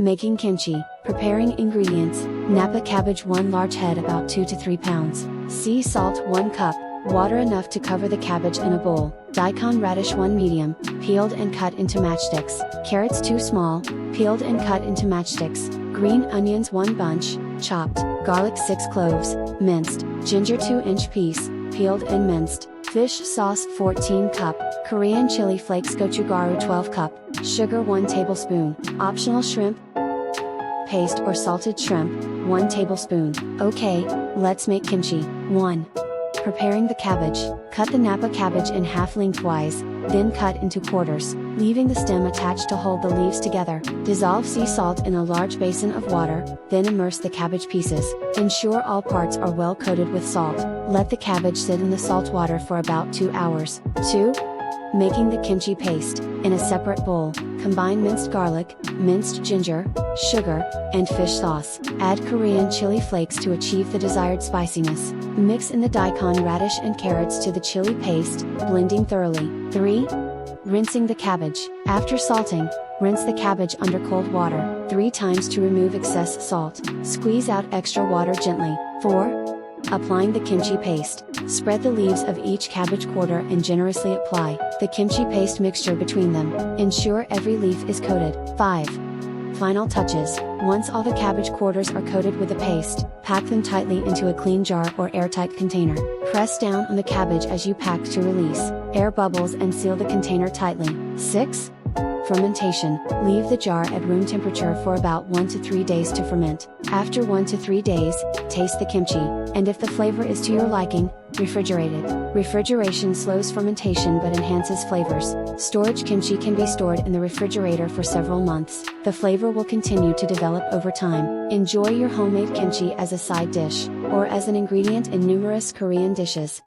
Making kimchi. Preparing ingredients: Napa cabbage 1 large head about 2 to 3 pounds, sea salt 1 cup, water enough to cover the cabbage in a bowl, daikon radish 1 medium, peeled and cut into matchsticks, carrots 2 small, peeled and cut into matchsticks, green onions 1 bunch, chopped, garlic 6 cloves, minced, ginger 2-inch piece, peeled and minced, fish sauce 14 cup, Korean chili flakes gochugaru 12 cup, sugar 1 tablespoon, optional shrimp paste or salted shrimp, 1 tablespoon. Okay, let's make kimchi. 1. Preparing the cabbage. Cut the Napa cabbage in half lengthwise, then cut into quarters, leaving the stem attached to hold the leaves together. Dissolve sea salt in a large basin of water, then immerse the cabbage pieces. Ensure all parts are well coated with salt. Let the cabbage sit in the salt water for about 2 hours. 2. Making the kimchi paste. In a separate bowl, combine minced garlic, minced ginger, sugar, and fish sauce. Add Korean chili flakes to achieve the desired spiciness. Mix in the daikon radish and carrots to the chili paste, blending thoroughly. 3. Rinsing the cabbage. After salting, rinse the cabbage under cold water 3 times to remove excess salt. Squeeze out extra water gently. 4. Applying the kimchi paste. Spread the leaves of each cabbage quarter and generously apply the kimchi paste mixture between them. Ensure every leaf is coated. 5. Final touches. Once all the cabbage quarters are coated with the paste, pack them tightly into a clean jar or airtight container. Press down on the cabbage as you pack to release air bubbles and seal the container tightly. 6. Fermentation. Leave the jar at room temperature for about 1 to 3 days to ferment. After 1 to 3 days, taste the kimchi, and if the flavor is to your liking, refrigerate it. Refrigeration slows fermentation but enhances flavors. Storage kimchi can be stored in the refrigerator for several months. The flavor will continue to develop over time. Enjoy your homemade kimchi as a side dish, or as an ingredient in numerous Korean dishes.